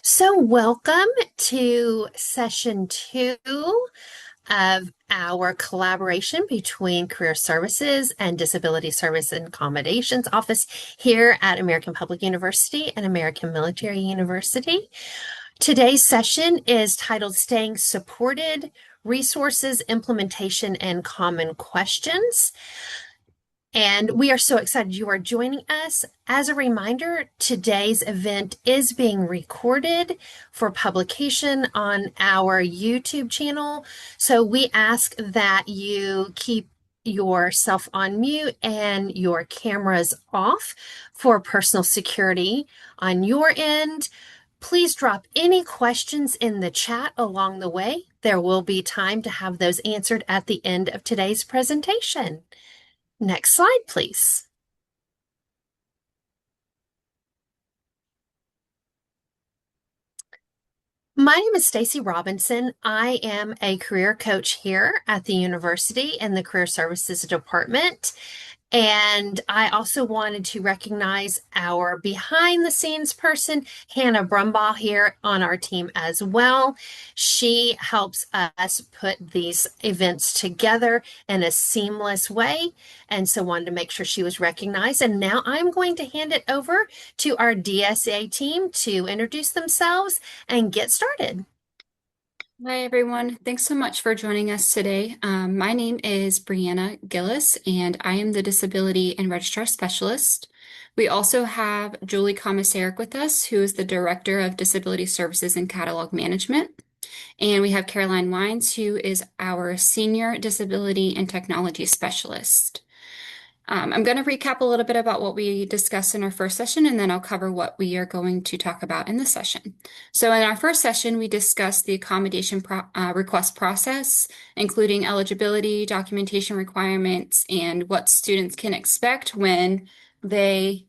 So, welcome to session 2 of our collaboration between Career Services and Disability Service and Accommodations Office here at American Public University and American Military University. Today's session is titled Staying Supported, Resources, Implementation, and Common Questions. And we are so excited you are joining us. As a reminder, today's event is being recorded for publication on our YouTube channel. So we ask that you keep yourself on mute and your cameras off for personal security on your end. Please drop any questions in the chat along the way. There will be time to have those answered at the end of today's presentation. Next slide, please. My name is Stacy Robinson. I am a career coach here at the university in the Career Services Department. And I also wanted to recognize our behind the scenes person, Hannah Brumbaugh, here on our team as well. She helps us put these events together in a seamless way. And so wanted to make sure she was recognized. And now I'm going to hand it over to our DSA team to introduce themselves and get started. Hi, everyone. Thanks so much for joining us today. My name is Brianna Gillis, and I am the Disability and Registrar Specialist. We also have Julie Komisarek with us, who is the Director of Disability Services and Catalog Management. And we have Caroline Wines, who is our Senior Disability and Technology Specialist. I'm going to recap a little bit about what we discussed in our first session, and then I'll cover what we are going to talk about in this session. So in our first session, we discussed the accommodation request process, including eligibility, documentation requirements, and what students can expect when they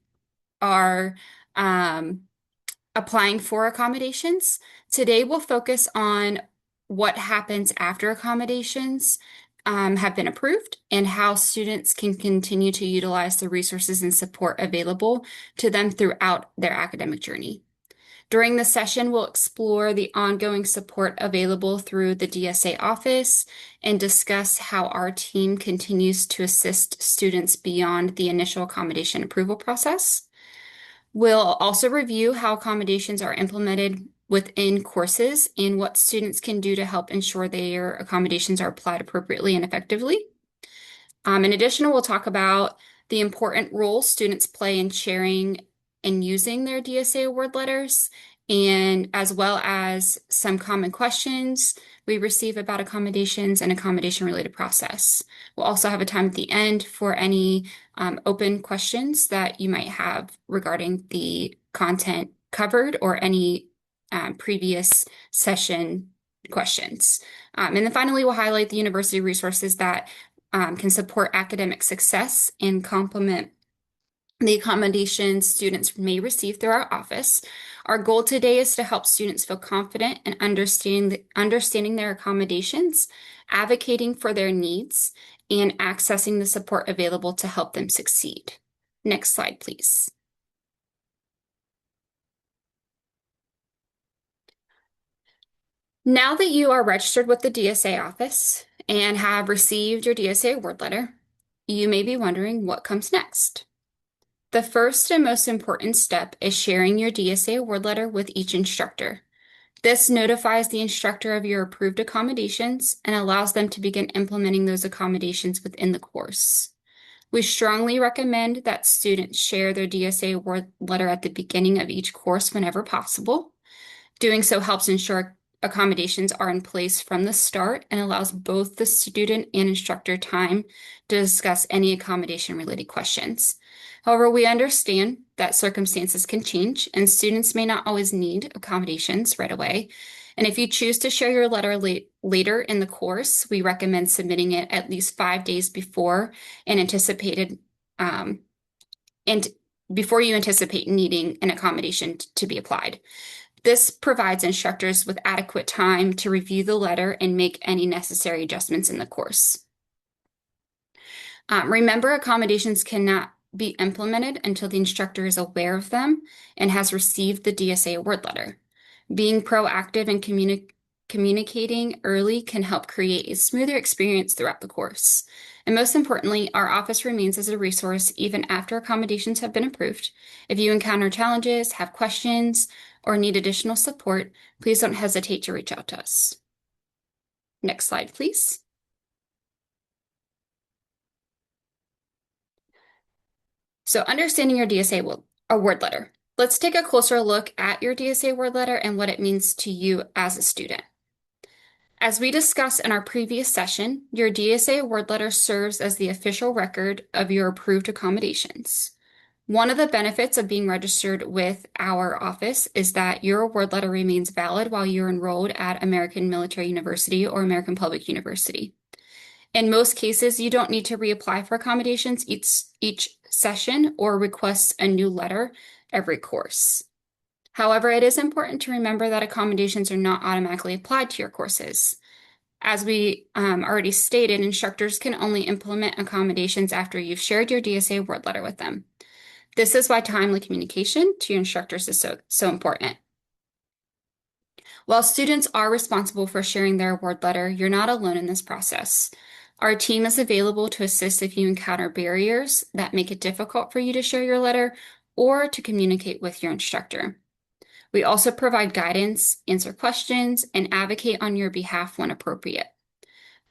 are applying for accommodations. Today, we'll focus on what happens after accommodations have been approved and how students can continue to utilize the resources and support available to them throughout their academic journey. During the session, we'll explore the ongoing support available through the DSA office and discuss how our team continues to assist students beyond the initial accommodation approval process. We'll also review how accommodations are implemented within courses and what students can do to help ensure their accommodations are applied appropriately and effectively. In addition, we'll talk about the important role students play in sharing and using their DSA award letters, and as well as some common questions we receive about accommodations and accommodation-related process. We'll also have a time at the end for any open questions that you might have regarding the content covered or any previous session questions. And then finally, we'll highlight the university resources that can support academic success and complement the accommodations students may receive through our office. Our goal today is to help students feel confident in understanding their accommodations, advocating for their needs, and accessing the support available to help them succeed. Next slide, please. Now that you are registered with the DSA office and have received your DSA award letter, you may be wondering what comes next. The first and most important step is sharing your DSA award letter with each instructor. This notifies the instructor of your approved accommodations and allows them to begin implementing those accommodations within the course. We strongly recommend that students share their DSA award letter at the beginning of each course whenever possible. Doing so helps ensure accommodations are in place from the start and allows both the student and instructor time to discuss any accommodation-related questions. However, we understand that circumstances can change and students may not always need accommodations right away. And if you choose to share your letter later in the course, we recommend submitting it at least 5 days before before you anticipate needing an accommodation to be applied. This provides instructors with adequate time to review the letter and make any necessary adjustments in the course. Remember, accommodations cannot be implemented until the instructor is aware of them and has received the DSA award letter. Being proactive and communicating early can help create a smoother experience throughout the course. And most importantly, our office remains as a resource even after accommodations have been approved. If you encounter challenges, have questions, or need additional support, please don't hesitate to reach out to us. Next slide, please. So understanding your DSA award letter. Let's take a closer look at your DSA award letter and what it means to you as a student. As we discussed in our previous session, your DSA award letter serves as the official record of your approved accommodations. One of the benefits of being registered with our office is that your award letter remains valid while you're enrolled at American Military University or American Public University. In most cases, you don't need to reapply for accommodations each session or request a new letter every course. However, it is important to remember that accommodations are not automatically applied to your courses. As we already stated, instructors can only implement accommodations after you've shared your DSA award letter with them. This is why timely communication to your instructors is so important. While students are responsible for sharing their award letter, you're not alone in this process. Our team is available to assist if you encounter barriers that make it difficult for you to share your letter or to communicate with your instructor. We also provide guidance, answer questions, and advocate on your behalf when appropriate.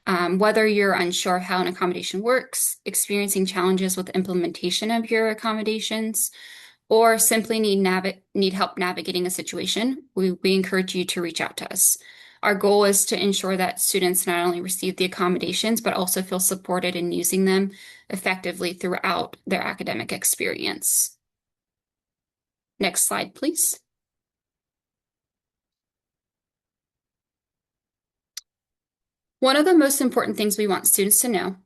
Whether you're unsure of how an accommodation works, experiencing challenges with implementation of your accommodations, or simply need help navigating a situation, we encourage you to reach out to us. Our goal is to ensure that students not only receive the accommodations, but also feel supported in using them effectively throughout their academic experience. Next slide, please. One of the most important things we want students to know,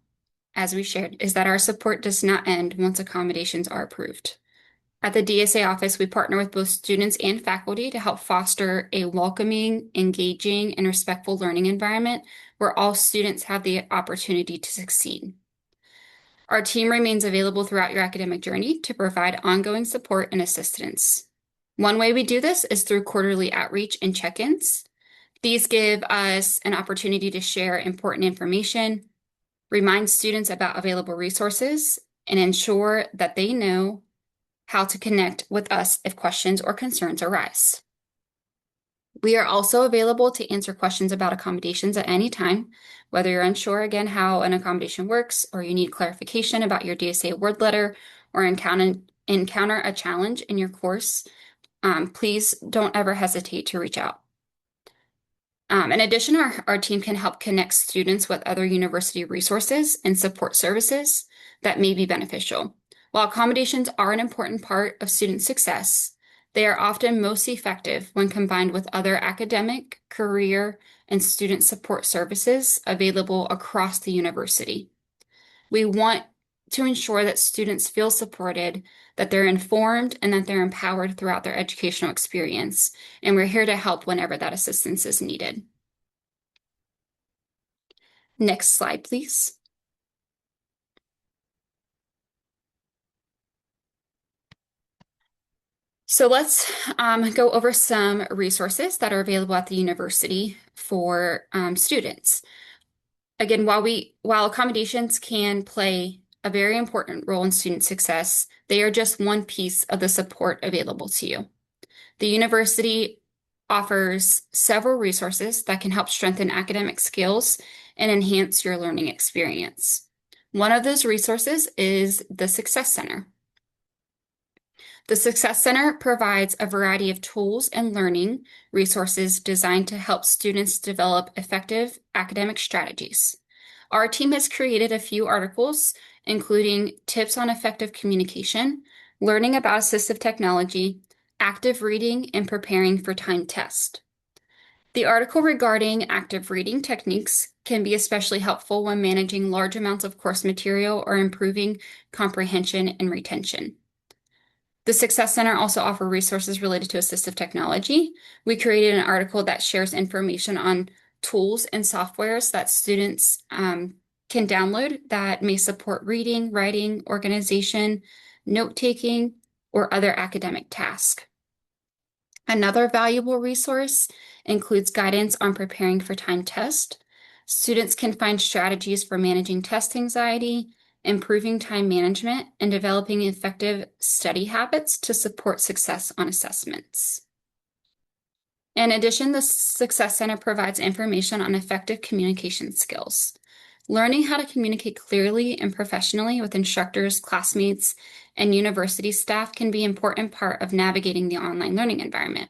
as we shared, is that our support does not end once accommodations are approved. At the DSA office, we partner with both students and faculty to help foster a welcoming, engaging, and respectful learning environment where all students have the opportunity to succeed. Our team remains available throughout your academic journey to provide ongoing support and assistance. One way we do this is through quarterly outreach and check-ins. These give us an opportunity to share important information, remind students about available resources, and ensure that they know how to connect with us if questions or concerns arise. We are also available to answer questions about accommodations at any time, whether you're unsure again how an accommodation works, or you need clarification about your DSA award letter, or encounter a challenge in your course. Please don't ever hesitate to reach out. In addition, our team can help connect students with other university resources and support services that may be beneficial. While accommodations are an important part of student success, they are often most effective when combined with other academic, career, and student support services available across the university. We want to ensure that students feel supported, that they're informed, and that they're empowered throughout their educational experience, and we're here to help whenever that assistance is needed. Next slide, please. So let's go over some resources that are available at the university for students. Again, while accommodations can play a very important role in student success, they are just one piece of the support available to you. The university offers several resources that can help strengthen academic skills and enhance your learning experience. One of those resources is the Success Center. The Success Center provides a variety of tools and learning resources designed to help students develop effective academic strategies. Our team has created a few articles, including tips on effective communication, learning about assistive technology, active reading, and preparing for timed test. The article regarding active reading techniques can be especially helpful when managing large amounts of course material or improving comprehension and retention. The Success Center also offers resources related to assistive technology. We created an article that shares information on tools and softwares that students can download that may support reading, writing, organization, note-taking, or other academic tasks. Another valuable resource includes guidance on preparing for timed test. Students can find strategies for managing test anxiety, improving time management, and developing effective study habits to support success on assessments. In addition, the Success Center provides information on effective communication skills. Learning how to communicate clearly and professionally with instructors, classmates, and university staff can be an important part of navigating the online learning environment.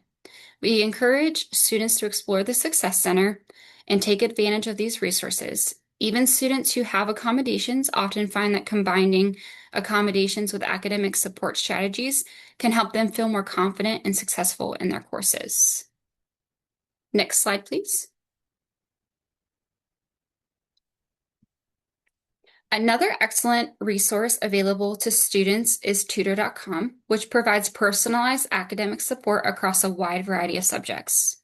We encourage students to explore the Success Center and take advantage of these resources. Even students who have accommodations often find that combining accommodations with academic support strategies can help them feel more confident and successful in their courses. Next slide, please. Another excellent resource available to students is tutor.com, which provides personalized academic support across a wide variety of subjects.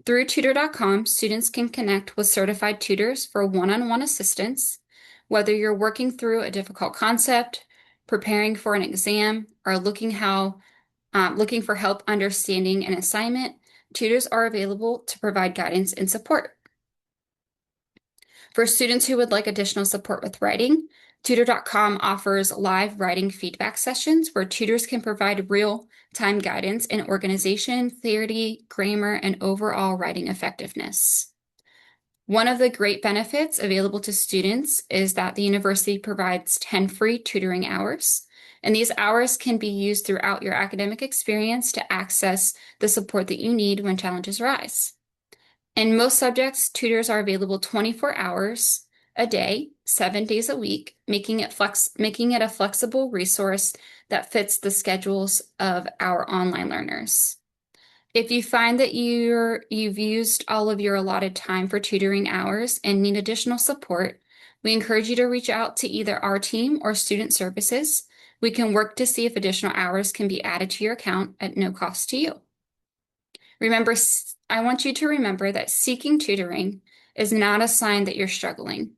Through tutor.com, students can connect with certified tutors for one-on-one assistance, whether you're working through a difficult concept, preparing for an exam, or looking for help understanding an assignment. Tutors are available to provide guidance and support. For students who would like additional support with writing, tutor.com offers live writing feedback sessions where tutors can provide real-time guidance in organization, clarity, grammar, and overall writing effectiveness. One of the great benefits available to students is that the university provides 10 free tutoring hours, and these hours can be used throughout your academic experience to access the support that you need when challenges arise. In most subjects, tutors are available 24 hours a day, 7 days a week, making it a flexible resource that fits the schedules of our online learners. If you find that you've used all of your allotted time for tutoring hours and need additional support, we encourage you to reach out to either our team or student services. We can work to see if additional hours can be added to your account at no cost to you. I want you to remember that seeking tutoring is not a sign that you're struggling.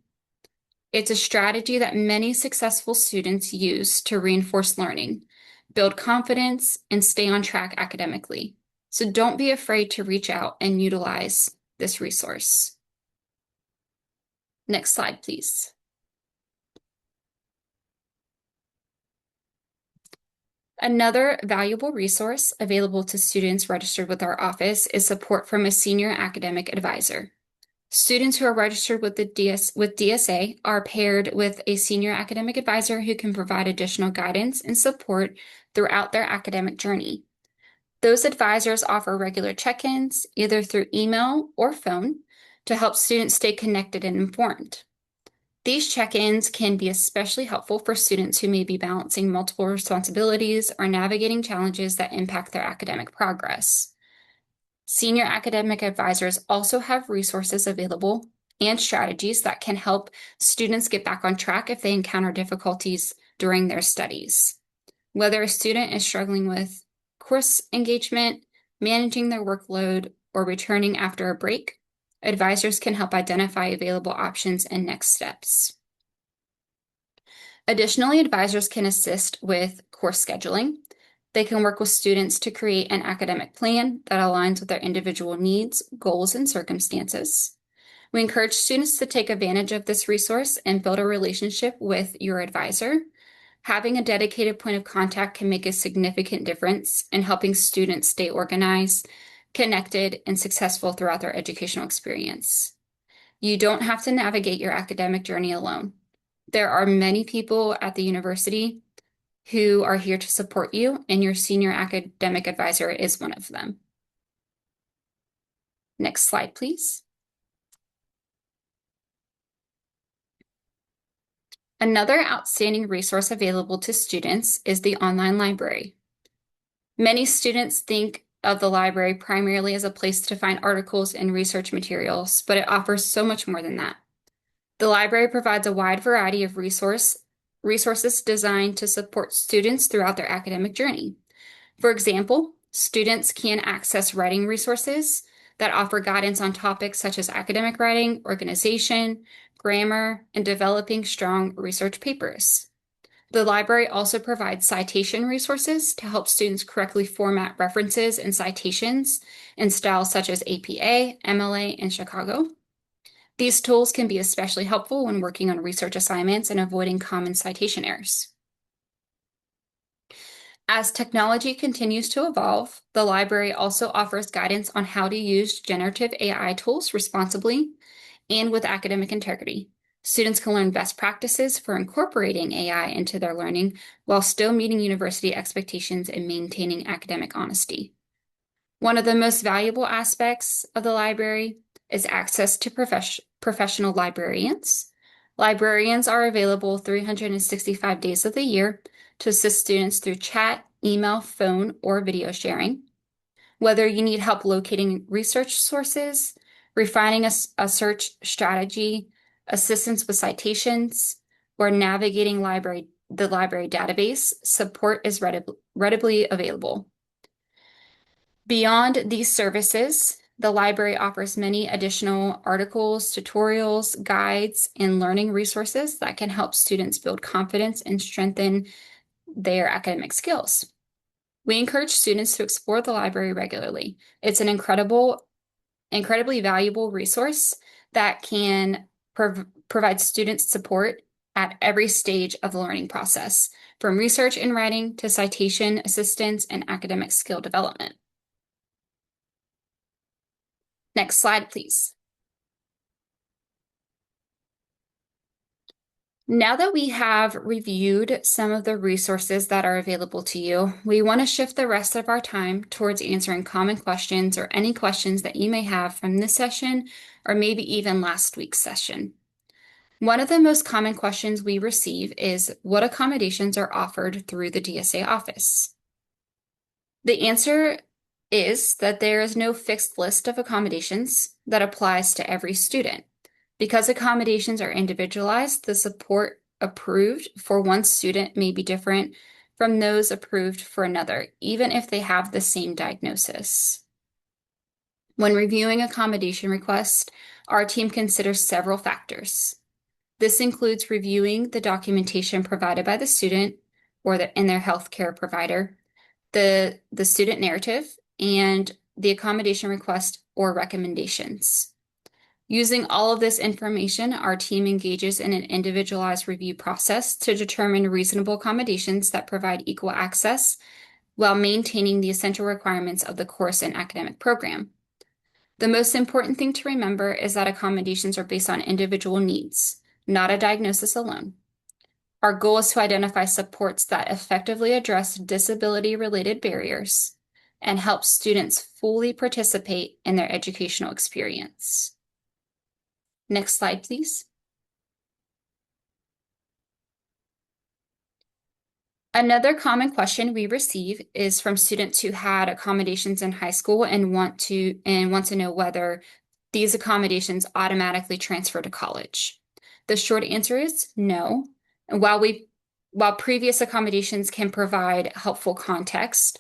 It's a strategy that many successful students use to reinforce learning, build confidence, and stay on track academically. So don't be afraid to reach out and utilize this resource. Next slide, please. Another valuable resource available to students registered with our office is support from a senior academic advisor. Students who are registered with DSA are paired with a senior academic advisor who can provide additional guidance and support throughout their academic journey. Those advisors offer regular check-ins, either through email or phone, to help students stay connected and informed. These check-ins can be especially helpful for students who may be balancing multiple responsibilities or navigating challenges that impact their academic progress. Senior academic advisors also have resources available and strategies that can help students get back on track if they encounter difficulties during their studies. Whether a student is struggling with course engagement, managing their workload, or returning after a break, advisors can help identify available options and next steps. Additionally, advisors can assist with course scheduling. They can work with students to create an academic plan that aligns with their individual needs, goals, and circumstances. We encourage students to take advantage of this resource and build a relationship with your advisor. Having a dedicated point of contact can make a significant difference in helping students stay organized, connected, and successful throughout their educational experience. You don't have to navigate your academic journey alone. There are many people at the university who are here to support you, and your senior academic advisor is one of them. Next slide, please. Another outstanding resource available to students is the online library. Many students think of the library primarily as a place to find articles and research materials, but it offers so much more than that. The library provides a wide variety of resources designed to support students throughout their academic journey. For example, students can access writing resources that offer guidance on topics such as academic writing, organization, grammar, and developing strong research papers. The library also provides citation resources to help students correctly format references and citations in styles such as APA, MLA, and Chicago. These tools can be especially helpful when working on research assignments and avoiding common citation errors. As technology continues to evolve, the library also offers guidance on how to use generative AI tools responsibly and with academic integrity. Students can learn best practices for incorporating AI into their learning while still meeting university expectations and maintaining academic honesty. One of the most valuable aspects of the library is access to professional librarians. Librarians are available 365 days of the year to assist students through chat, email, phone, or video sharing. Whether you need help locating research sources, refining a search strategy, assistance with citations, or navigating the library database, support is readily available. Beyond these services, the library offers many additional articles, tutorials, guides, and learning resources that can help students build confidence and strengthen their academic skills. We encourage students to explore the library regularly. It's an incredibly valuable resource that can provide students support at every stage of the learning process, from research and writing to citation assistance and academic skill development. Next slide, please. Now that we have reviewed some of the resources that are available to you, we want to shift the rest of our time towards answering common questions or any questions that you may have from this session or maybe even last week's session. One of the most common questions we receive is what accommodations are offered through the DSA office? The answer is that there is no fixed list of accommodations that applies to every student. Because accommodations are individualized, the support approved for one student may be different from those approved for another, even if they have the same diagnosis. When reviewing accommodation requests, our team considers several factors. This includes reviewing the documentation provided by the student and their healthcare provider, the student narrative, and the accommodation request or recommendations. Using all of this information, our team engages in an individualized review process to determine reasonable accommodations that provide equal access while maintaining the essential requirements of the course and academic program. The most important thing to remember is that accommodations are based on individual needs, not a diagnosis alone. Our goal is to identify supports that effectively address disability-related barriers and help students fully participate in their educational experience. Next slide, please. Another common question we receive is from students who had accommodations in high school and want to know whether these accommodations automatically transfer to college. The short answer is no. And while previous accommodations can provide helpful context,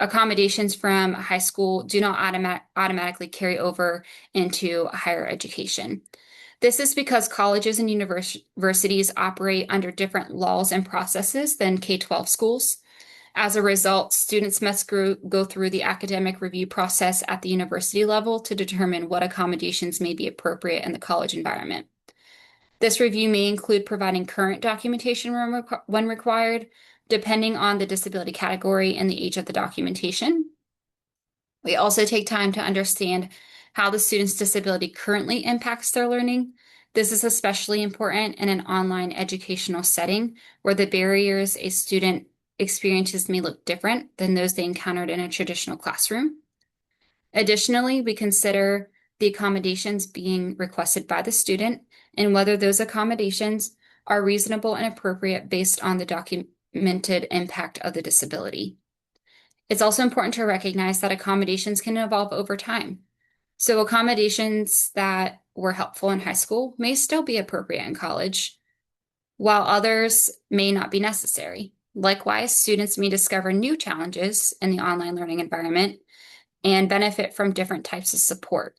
accommodations from high school do not automatically carry over into higher education. This is because colleges and universities operate under different laws and processes than K-12 schools. As a result, students must go through the academic review process at the university level to determine what accommodations may be appropriate in the college environment. This review may include providing current documentation when required, depending on the disability category and the age of the documentation. We also take time to understand how the student's disability currently impacts their learning. This is especially important in an online educational setting where the barriers a student experiences may look different than those they encountered in a traditional classroom. Additionally, we consider the accommodations being requested by the student and whether those accommodations are reasonable and appropriate based on the documented impact of the disability. It's also important to recognize that accommodations can evolve over time. So accommodations that were helpful in high school may still be appropriate in college, while others may not be necessary. Likewise, students may discover new challenges in the online learning environment and benefit from different types of support.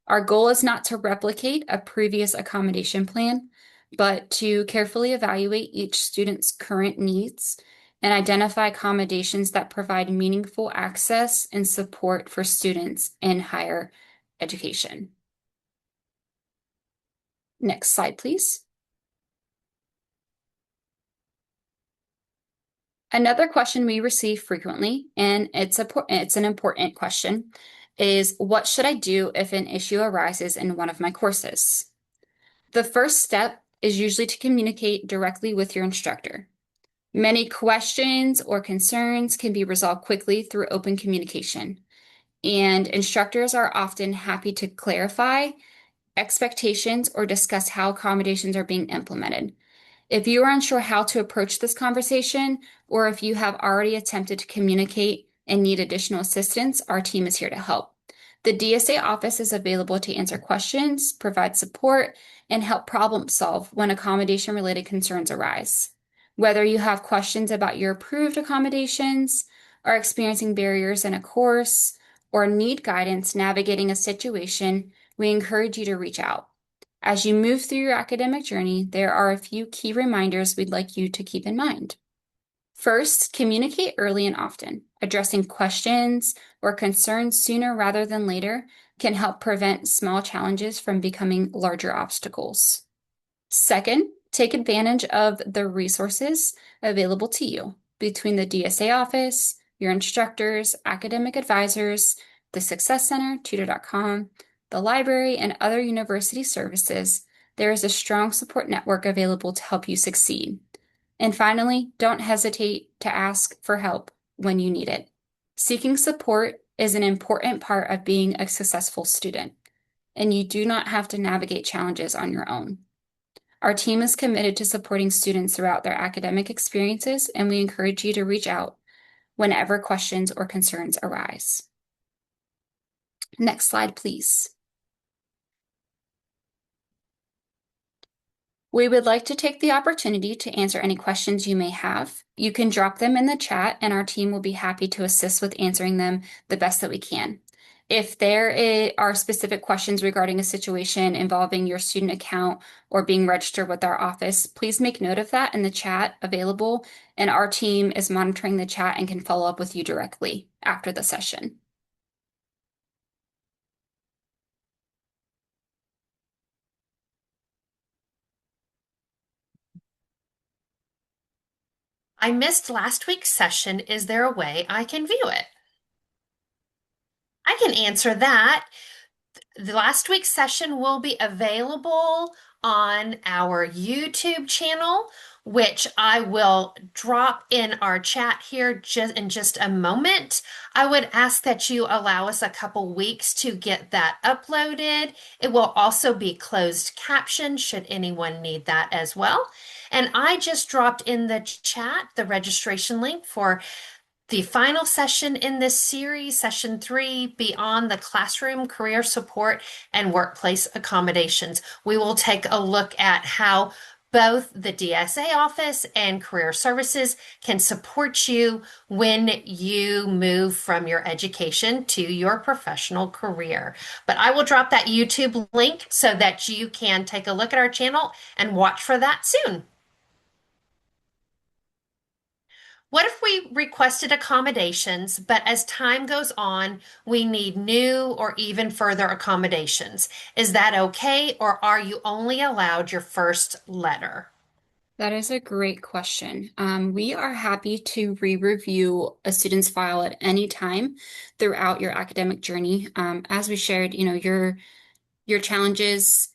Our goal is not to replicate a previous accommodation plan, but to carefully evaluate each student's current needs and identify accommodations that provide meaningful access and support for students in higher education. Next slide, please. Another question we receive frequently, and it's an important question, is what should I do if an issue arises in one of my courses? The first step is usually to communicate directly with your instructor. Many questions or concerns can be resolved quickly through open communication, and instructors are often happy to clarify expectations or discuss how accommodations are being implemented. If you are unsure how to approach this conversation, or if you have already attempted to communicate and need additional assistance, our team is here to help. The DSA office is available to answer questions, provide support, and help problem solve when accommodation-related concerns arise. Whether you have questions about your approved accommodations, are experiencing barriers in a course, or need guidance navigating a situation, we encourage you to reach out. As you move through your academic journey, there are a few key reminders we'd like you to keep in mind. First, communicate early and often. Addressing questions or concerns sooner rather than later can help prevent small challenges from becoming larger obstacles. Second, take advantage of the resources available to you between the DSA office, your instructors, academic advisors, the Success Center, tutor.com, the library, and other university services. There is a strong support network available to help you succeed. And finally, don't hesitate to ask for help when you need it. Seeking support is an important part of being a successful student, and you do not have to navigate challenges on your own. Our team is committed to supporting students throughout their academic experiences, and we encourage you to reach out whenever questions or concerns arise. Next slide, please. We would like to take the opportunity to answer any questions you may have. You can drop them in the chat, and our team will be happy to assist with answering them the best that we can. If there are specific questions regarding a situation involving your student account or being registered with our office, please make note of that in the chat available, and our team is monitoring the chat and can follow up with you directly after the session. I missed last week's session. Is there a way I can view it? I can answer that. The last week's session will be available on our YouTube channel, which I will drop in our chat here just in just a moment. I would ask that you allow us a couple weeks to get that uploaded. It will also be closed caption should anyone need that as well. And I just dropped in the chat the registration link for the final session in this series, session 3, Beyond the Classroom, Career Support and Workplace Accommodations. We will take a look at how both the DSA office and career services can support you when you move from your education to your professional career. But I will drop that YouTube link so that you can take a look at our channel and watch for that soon. What if we requested accommodations, but as time goes on, we need new or even further accommodations? Is that okay, or are you only allowed your first letter? That is a great question. We are happy to re-review a student's file at any time throughout your academic journey. As we shared, your challenges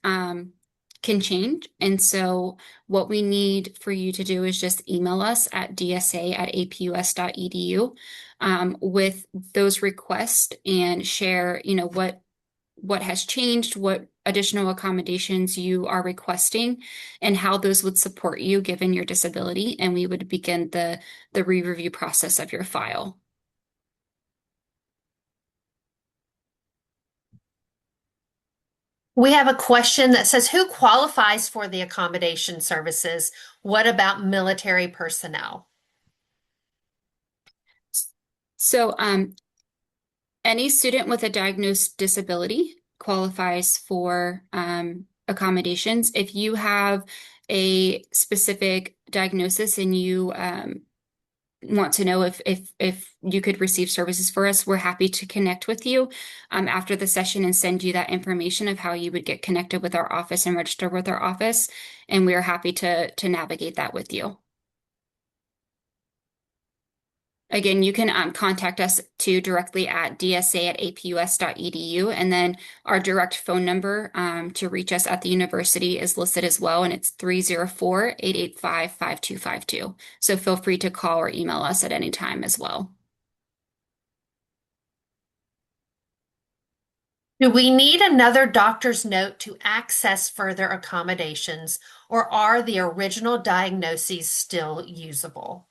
can change. And so what we need for you to do is just email us at dsa@apus.edu with those requests and share, what has changed, what additional accommodations you are requesting, and how those would support you given your disability. And we would begin the re-review process of your file. We have a question that says, who qualifies for the accommodation services? What about military personnel? So any student with a diagnosed disability qualifies for accommodations. If you have a specific diagnosis and you want to know if you could receive services for us, we're happy to connect with you after the session and send you that information of how you would get connected with our office and register with our office. And we are happy to navigate that with you. Again, you can contact us too directly at dsa@apus.edu. And then our direct phone number to reach us at the university is listed as well. And it's 304-885-5252. So feel free to call or email us at any time as well. Do we need another doctor's note to access further accommodations, or are the original diagnoses still usable?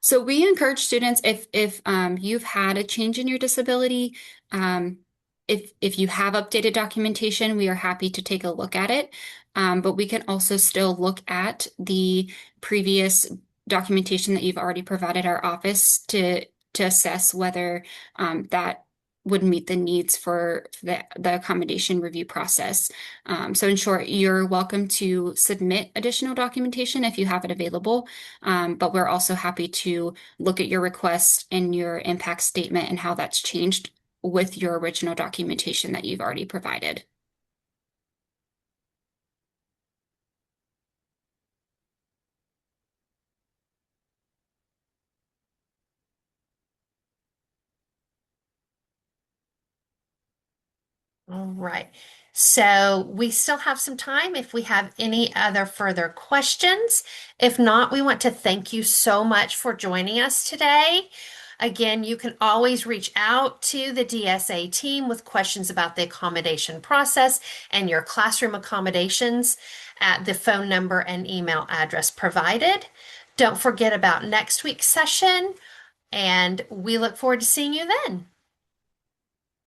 So we encourage students if you've had a change in your disability, um, if you have updated documentation, we are happy to take a look at it. But we can also still look at the previous documentation that you've already provided our office to assess whether that would meet the needs for the accommodation review process. So in short, you're welcome to submit additional documentation if you have it available. But we're also happy to look at your request and your impact statement and how that's changed with your original documentation that you've already provided. All right. So we still have some time if we have any other further questions. If not, we want to thank you so much for joining us today. Again, you can always reach out to the DSA team with questions about the accommodation process and your classroom accommodations at the phone number and email address provided. Don't forget about next week's session, and we look forward to seeing you then.